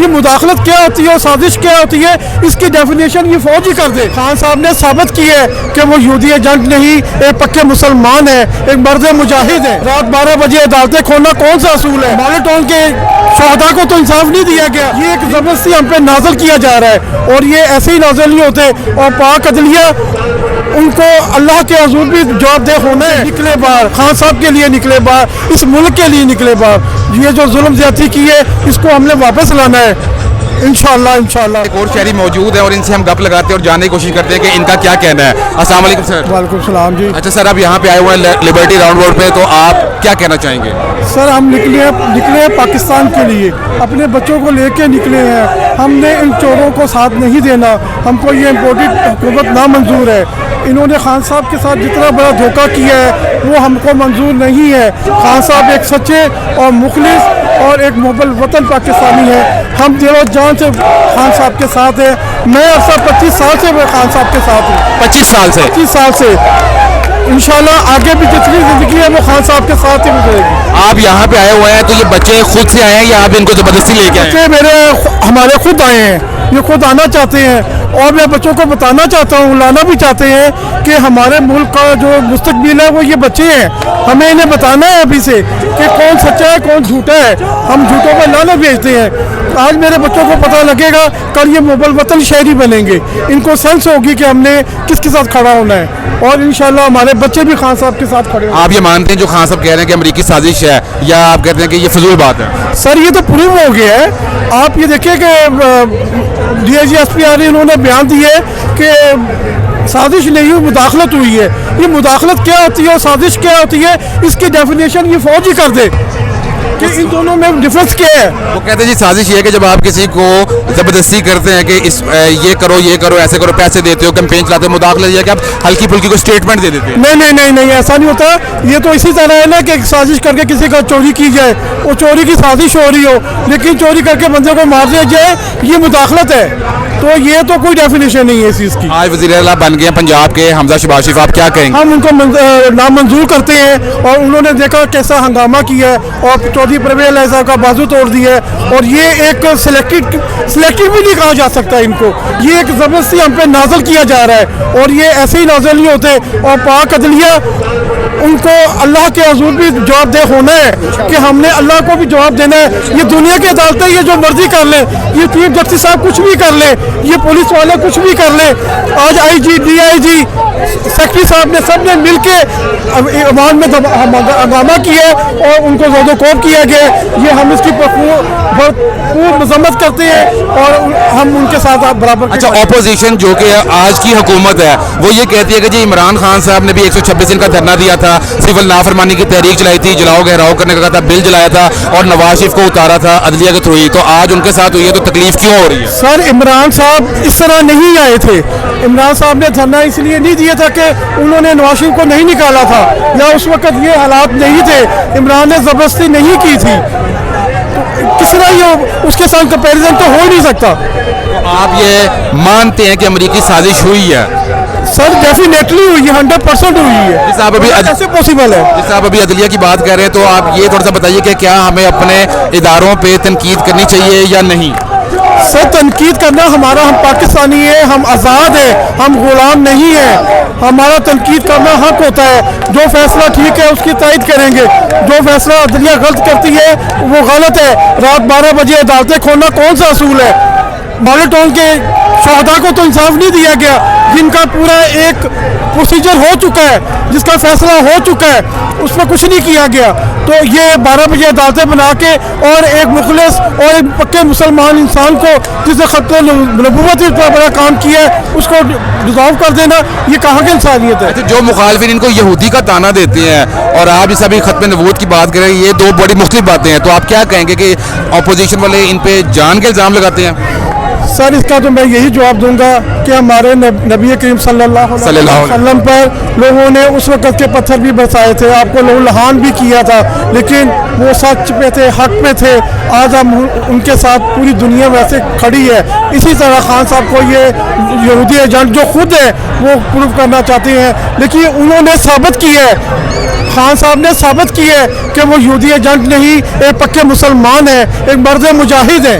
یہ مداخلت کیا ہوتی ہے اور سازش کیا ہوتی ہے، اس کی ڈیفینیشن یہ فوج ہی کر دے۔ خان صاحب نے ثابت کی ہے کہ وہ یہودی ایجنٹ نہیں، ایک پکے مسلمان ہے، ایک مرد مجاہد ہے۔ رات 12 بجے عدالتیں کھولنا کون سا اصول ہے؟ مالیٹون کے شہداء کو تو انصاف نہیں دیا گیا، یہ ایک زبردستی ہم پہ نازل کیا جا رہا ہے، اور یہ ایسے ہی نازل نہیں ہوتے۔ اور پاک عدلیہ ان کو اللہ کے حضور بھی جواب دہ ہونا ہے۔ نکلے باہر، خان صاحب کے لیے نکلے باہر، اس ملک کے لیے نکلے باہر۔ یہ جو ظلم زیادتی کی ہے اس کو ہم نے واپس لانا ہے انشاءاللہ۔ ایک اور شہری موجود ہے اور ان سے ہم گپ لگاتے ہیں اور جاننے کی کوشش کرتے ہیں کہ ان کا کیا کہنا ہے۔ السلام علیکم سر۔ وعلیکم السلام جی۔ اچھا سر، آپ یہاں پہ آئے ہوئے ہیں لبرٹی راؤنڈ روڈ پہ، تو آپ کیا کہنا چاہیں گے؟ سر ہم نکلے ہیں پاکستان کے لیے، اپنے بچوں کو لے کے نکلے ہیں۔ ہم نے ان چوروں کو ساتھ نہیں دینا، ہم کو یہ امپورٹڈ حکومت نامنظور ہے۔ انہوں نے خان صاحب کے ساتھ جتنا بڑا دھوکہ کیا ہے وہ ہم کو منظور نہیں ہے۔ خان صاحب ایک سچے اور مخلص اور ایک محب الوطن پاکستانی ہے۔ ہم دل و جان سے خان صاحب کے ساتھ ہیں۔ میں عرصہ 25 سال سے خان صاحب کے ساتھ ہوں۔ 25 سال سے؟ 25 سال سے انشاءاللہ آگے بھی جتنی زندگی ہے وہ خان صاحب کے ساتھ ہی گزرے گی۔ آپ یہاں پہ آئے ہوئے ہیں تو یہ بچے خود سے آئے ہیں یا آپ ان کو زبردستی لے کے آئے ہیں؟ بچے ہمارے خود آئے ہیں، یہ خود آنا چاہتے ہیں، اور میں بچوں کو بتانا چاہتا ہوں، لانا بھی چاہتے ہیں کہ ہمارے ملک کا جو مستقبل ہے وہ یہ بچے ہیں۔ ہمیں انہیں بتانا ہے ابھی سے کہ کون سچا ہے کون جھوٹا ہے۔ ہم جھوٹوں کو لانا بھیجتے ہیں۔ آج میرے بچوں کو پتہ لگے گا، کل یہ محب الوطن شہری بنیں گے۔ ان کو سینس ہوگی کہ ہم نے کس کے ساتھ کھڑا ہونا ہے، اور انشاءاللہ ہمارے بچے بھی خان صاحب کے ساتھ کھڑے ہوں۔ آپ یہ مانتے ہیں جو خان صاحب کہہ رہے ہیں کہ امریکی سازش ہے، یا آپ کہتے ہیں کہ یہ فضول بات ہے؟ سر یہ تو پروو ہو گیا ہے۔ آپ یہ دیکھیں کہ D I G S P R انہوں نے بیان دیے کہ سازش نہیں ہوئی، مداخلت ہوئی ہے۔ یہ مداخلت کیا ہوتی ہے اور سازش کیا ہوتی ہے، اس کی ڈیفینیشن یہ فوج ہی کر دے کہ ان دونوں میں ڈفرینس کیا ہے۔ وہ کہتے ہیں جی سازش یہ ہے کہ جب آپ کسی کو زبردستی کرتے ہیں کہ یہ کرو ایسے کرو، پیسے دیتے ہو، کیمپین چلاتے ہو، مداخلت یہ ہے کہ آپ ہلکی پھلکی کو سٹیٹمنٹ دے دیتے ہیں۔ نہیں ایسا نہیں ہوتا۔ یہ تو اسی طرح ہے نا کہ سازش کر کے کسی کا چوری کی جائے، وہ چوری کی سازش ہو رہی ہو، لیکن چوری کر کے بندے کو مار دیا جائے، یہ مداخلت ہے۔ تو یہ تو کوئی ڈیفینیشن نہیں ہے اس چیز کی۔ آج وزیر اعلیٰ بن گئے ہیں پنجاب کے حمزہ شہباز شریف، آپ کیا کہیں گے؟ ہم ان کو نامنظور کرتے ہیں، اور انہوں نے دیکھا کیسا ہنگامہ کیا ہے اور چودھری پرویز الہی صاحب کا بازو توڑ دیا ہے، اور یہ ایک سلیکٹڈ بھی نہیں کہا جا سکتا ان کو۔ یہ ایک زبردستی ہم پہ نازل کیا جا رہا ہے، اور یہ ایسے ہی نازل نہیں ہوتے۔ اور پاک عدلیہ ان کو اللہ کے حضور بھی جواب دہ ہونا ہے کہ ہم نے اللہ کو بھی جواب دینا ہے۔ یہ دنیا کی عدالتیں یہ جو مرضی کر لیں، یہ چیف جسٹس صاحب کچھ بھی کر لیں، یہ پولیس والے کچھ بھی کر لیں۔ آج آئی جی، ڈی آئی جی، سیکرٹری صاحب نے سب نے مل کے ایوان میں ہنگامہ کیا اور ان کو زد و کوب کیا گیا۔ یہ ہم اس کی بھرپور مذمت کرتے ہیں اور ہم ان کے ساتھ برابر۔ اچھا، اپوزیشن جو کہ آج کی حکومت ہے وہ یہ کہتی ہے کہ جی عمران خان صاحب نے بھی 126 دن کا دھرنا دیا تھا، سول نافرمانی کی تحریک چلائی تھی، جلاؤ گہراؤ کرنے کا کہا تھا، بل جلایا تھا اور نواز شریف کو اتارا تھا عدلیہ کے تھرو ہی، تو آج ان کے ساتھ ہوئی ہے تو تکلیف کیوں ہو رہی ہے؟ سر عمران صاحب اس طرح نہیں آئے تھے۔ عمران صاحب نے دھرنا اس لیے نہیں دیا تھا کہ انہوں نے نواز شریف کو نہیں نکالا تھا، یا اس وقت یہ حالات نہیں تھے، عمران نے زبردستی نہیں کی تھی۔ کس طرح یہ اس کے ساتھ کمپیریزن تو ہو نہیں سکتا۔ آپ یہ مانتے ہیں کہ امریکی سازش ہوئی ہے؟ سر ڈیفینیٹلی ہوئی ہے، 100% ہوئی ہے۔ جس آپ ابھی کیسے پاسبل ہے؟ جس آپ ابھی عدلیہ کی بات کر رہے ہیں، تو آپ یہ تھوڑا سا بتائیے کہ کیا ہمیں اپنے اداروں پہ تنقید کرنی چاہیے یا نہیں؟ سر تنقید کرنا ہمارا، ہم پاکستانی ہیں، ہم آزاد ہیں، ہم غلام نہیں ہیں۔ ہمارا تنقید کرنا حق ہوتا ہے۔ جو فیصلہ ٹھیک ہے اس کی تائید کریں گے، جو فیصلہ عدلیہ غلط کرتی ہے وہ غلط ہے۔ رات 12 بجے عدالتیں کھولنا کون سا اصول ہے؟ مالیٹون کے شہداء کو تو انصاف نہیں دیا گیا، جن کا پورا ایک پروسیجر ہو چکا ہے، جس کا فیصلہ ہو چکا ہے، اس میں کچھ نہیں کیا گیا۔ تو یہ 12 بجے عدالتیں بنا کے اور ایک مخلص اور ایک پکے مسلمان انسان کو جس نے خطر نبوت اتنا بڑا کام کیا ہے اس کو ڈیزالو کر دینا، یہ کہاں کی انسانیت ہے؟ جو مخالفین ان کو یہودی کا تانا دیتے ہیں اور آپ جیسا بھی ختم نبوت کی بات کریں، یہ دو بڑی مختلف باتیں ہیں، تو آپ کیا کہیں گے کہ اپوزیشن والے ان پہ جان کے الزام لگاتے ہیں؟ سر اس کا تو میں یہی جواب دوں گا کہ ہمارے نبی کریم صلی اللہ علیہ وسلم پر لوگوں نے اس وقت کے پتھر بھی برسائے تھے، آپ کو لہو لہان بھی کیا تھا، لیکن وہ سچ پہ تھے، حق پہ تھے۔ آج ہم ان کے ساتھ پوری دنیا ویسے کھڑی ہے۔ اسی طرح خان صاحب کو یہ یہودی ایجنٹ جو خود ہے وہ پروف کرنا چاہتے ہیں، لیکن انہوں نے ثابت کی ہے، خان صاحب نے ثابت کی ہے کہ وہ یہودی ایجنٹ نہیں، ایک پکے مسلمان ہیں، ایک مرد مجاہد ہیں۔